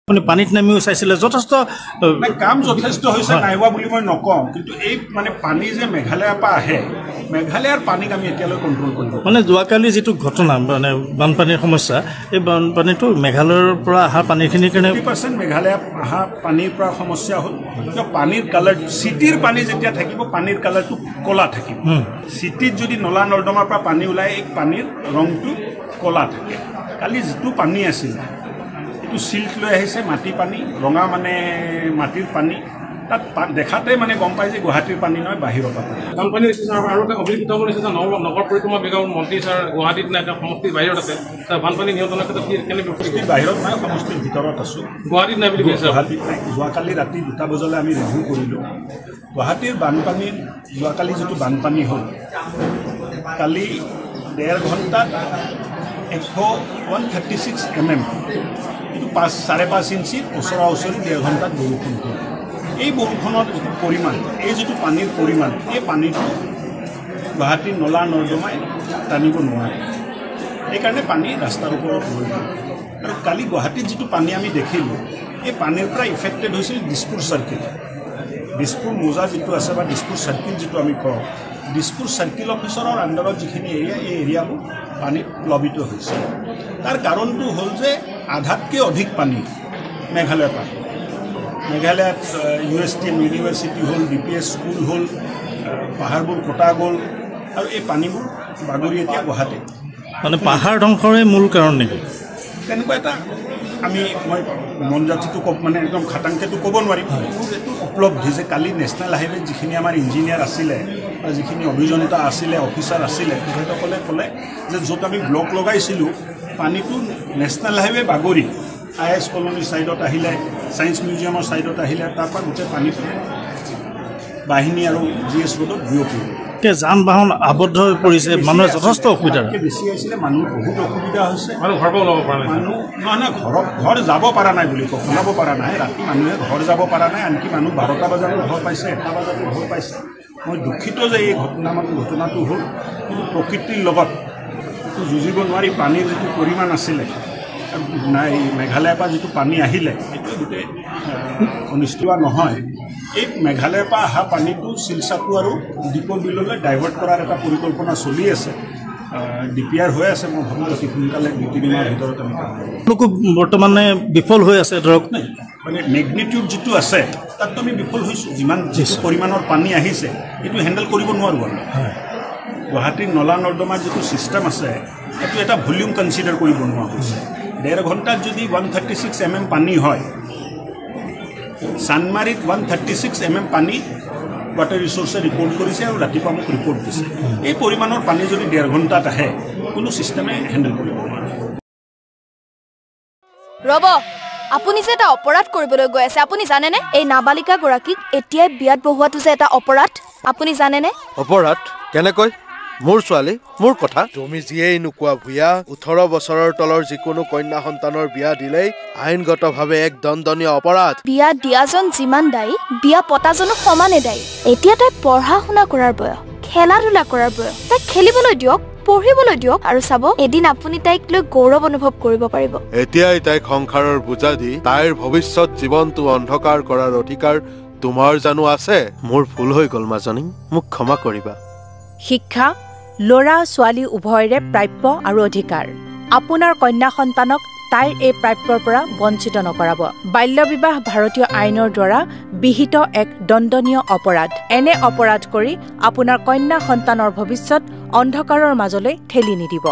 আপুনি পানীত নামিও চাইছিলে যথেষ্ট কাম যথেষ্ট হৈছে নাইবা বুলি মই নকওঁ কিন্তু এই মানে পানী যে মেঘালয়ৰ পৰা আহে মেঘালয়ৰ পানীক আমি এতিয়ালৈ কণ্ট্ৰল কৰিব মানে যোৱাকালি যিটো ঘটনা মানে বানপানীৰ সমস্যা এই বানপানীটো মেঘালয়ৰ পৰা অহা পানীখিনিৰ কাৰণে 50% মেঘালয়ৰ অহা পানীৰ পৰা সমস্যা হ'ল কিয় পানীৰ কালাৰ চিটিৰ পানী যেতিয়া থাকিব পানীৰ কালাৰটো ক'লা থাকিব চিটিত যদি নলা নৰ্দমাৰ পৰা পানী ওলায় এই পানীৰ ৰংটো ক'লা থাকে কালি যিটো পানী আছিল সিল্ক লৈ আহিছে মাটি পানী ৰঙা মানে মাটিৰ পানী তাত দেখাতে মানে গম পাই যে গুৱাহাটীৰ পানী নহয় বাহিৰৰ পৰা বানপানী আৰু এটা অভিযোগ কৰিছে যে নগৰ পৰিক্ৰমা বিভাগৰ মন্ত্ৰী ছাৰ গুৱাহাটীত নাই এটা সমষ্টিৰ বাহিৰত আছে বানপানী নিয়ন্ত্ৰণৰ ক্ষেত্ৰত কেনেকৈ বাহিৰত নাই সমষ্টিৰ ভিতৰত আছোঁ গুৱাহাটীত নাই বুলি কৈছে গুৱাহাটীত নাই যোৱাকালি ৰাতি 2টা বজালৈ আমি ৰিভিউ কৰিলোঁ গুৱাহাটীৰ বানপানীৰ যোৱাকালি যিটো বানপানী হ'ল কালি 1.5 ঘণ্টাত 136 mm কিন্তু 5.5 ইঞ্চিত ওচৰা ওচৰি 1.5 ঘণ্টাত বৰষুণ হ'ল এই বৰষুণৰ যিটো পৰিমাণ এই যিটো পানীৰ পৰিমাণ এই পানীটো গুৱাহাটীৰ নলা নৰ্দমাই টানিব নোৱাৰে সেইকাৰণে পানী ৰাস্তাৰ ওপৰত ৰৈ গ'ল আৰু কালি গুৱাহাটীত যিটো পানী আমি দেখিলোঁ এই পানীৰ পৰা ইফেক্টেড হৈছিল দিছপুৰ চাৰ্কিল দিছপুৰ মোজা যিটো আছে বা দিছপুৰ চাৰ্কিল যিটো আমি কওঁ দিছপুৰ চাৰ্কিল অফিচাৰৰ আণ্ডাৰত যিখিনি এৰিয়া এই এৰিয়াবোৰ পানীত প্লাবিত হৈছে তাৰ কাৰণটো হ'ল যে আধাতকৈ অধিক পানী মেঘালয়ৰ পৰা মেঘালয়ত USTM ইউনিভাৰ্চিটি হ'ল DPS স্কুল হ'ল পাহাৰবোৰ কটা গ'ল আৰু এই পানীবোৰ বাগৰি এতিয়া গুৱাহাটীত মানে পাহাৰ ধ্বংসৰে মূল কাৰণ নেকি তেনেকুৱা এটা মই মন জাতিটো মানে একদম খাটাংকেতো ক'ব নোৱাৰিম মোৰ এইটো উপলব্ধি যে কালি নেশ্যনেল হাইৱেত যিখিনি আমাৰ ইঞ্জিনিয়াৰ আছিলে বা যিখিনি অভিযন্তা আছিলে অফিচাৰ আছিলে তেখেতসকলে ক'লে যে য'ত আমি ব্লক লগাইছিলোঁ পানীটো নেশ্যনেল হাইৱে বাগৰি IS কলনী ছাইডত আহিলে ছায়েন্স মিউজিয়ামৰ ছাইডত আহিলে তাৰপৰা গোটেই পানীটো বাহিনী আৰু GS ৰোডত বিয়পিল যান বাহন আবদ্ধ হৈ পৰিছে মানুহৰ যথেষ্ট অসুবিধা বেছি আহিছিলে মানুহ বহুত অসুবিধা হৈছে মানুহ ঘৰ পৰা ওলাব পৰা নাই মানুহ নহয় ঘৰ যাব পৰা নাই বুলি কওঁ ওলাব পৰা নাই ৰাতি মানুহে ঘৰ যাব পৰা নাই আনকি মানুহ 12টা বজাত ঘৰ পাইছে 1টা বজাত ঘৰ পাইছে মই দুখিত যে এই ঘটনাটো হ'ল কিন্তু প্ৰকৃতিৰ লগত যুঁজিব নোৱাৰি পানীৰ যিটো পৰিমাণ আছিলে নাই মেঘালয়ৰ পৰা যিটো পানী আহিলে সেইটো গোটেই অনিষ্ট নহয় এই মেঘালয়ৰ পৰা অহা পানীটো শিলচাকু আৰু দীপৰ বিললৈ ডাইভাৰ্ট কৰাৰ এটা পৰিকল্পনা চলি আছে DPR হৈ আছে মই ভাবোঁ অতি সোনকালে 2-3 মাহৰ ভিতৰত আমি বৰ্তমানে বিফল হৈ আছে ধৰক মানে মেগনিটিউড যিটো আছে তাততো আমি বিফল হৈছোঁ যিমান যিটো পৰিমাণৰ পানী আহিছে এইটো হেণ্ডেল কৰিব নোৱাৰোঁ আমি গুৱাহাটীৰ নলা নৰ্দমাৰ যিটো ছিষ্টেম আছে সেইটো এটা ভলিউম কনচিডাৰ কৰিব নোৱাৰা হৈছে 1.5 ঘণ্টাত যদি 136 mm পানী হয় চানমাৰীত 136 mm পানী ৱাটাৰ ৰিচোৰ্চে ৰিপৰ্ট কৰিছে আৰু ৰাতিপুৱা মোক ৰিপৰ্ট দিছে এই পৰিমাণৰ পানী যদি 1.5 ঘণ্টাত আহে কোনো ছিষ্টেমে হেণ্ডেল কৰিব নোৱাৰে ৰব আপুনি যে এটা অপৰাধ কৰিবলৈ গৈ আছে আপুনি জানেনে এই নাবালিকা গৰাকীক এতিয়াই বিয়াত বহুৱাটো যে এটা অপৰাধ আপুনি জানেনে অপৰাধ কেনেকৈ মোৰ ছোৱালী মোৰ কথা তুমি যিয়েই নোকোৱা ভূঞা 18 বছৰৰ তলৰ যিকোনো কন্যা সন্তানৰ বিয়া দিলেই আইনগতভাৱে এক দণ্ডনীয় অপৰাধ বিয়া দিয়াজন যিমান দায়ী বিয়া পতাজনো সমানে দায়ী এতিয়া তাই পঢ়া শুনা কৰাৰ বয়স খেলা ধূলা কৰাৰ বয়স তাই খেলিবলৈ দিয়ক পঢ়িবলৈ দিয়ক আৰু চাব এদিন আপুনি তাইক লৈ গৌৰৱ অনুভৱ কৰিব পাৰিব এতিয়াই তাইক সংসাৰৰ বোজা দি তাইৰ ভৱিষ্যত জীৱনটো অন্ধকাৰ কৰাৰ অধিকাৰ তোমাৰ জানো আছে মোৰ ভুল হৈ গ'ল মাজনী মোক ক্ষমা কৰিবা শিক্ষা ল'ৰা ছোৱালী উভয়ৰে প্ৰাপ্য আৰু অধিকাৰ আপোনাৰ কন্যা সন্তানক তাইৰ এই প্ৰাপ্যৰ পৰা বঞ্চিত নকৰাব বাল্য বিবাহ ভাৰতীয় আইনৰ দ্বাৰা বিহিত এক দণ্ডনীয় অপৰাধ এনে অপৰাধ কৰি আপোনাৰ কন্যা সন্তানৰ ভৱিষ্যত অন্ধকাৰৰ মাজলৈ ঠেলি নিদিব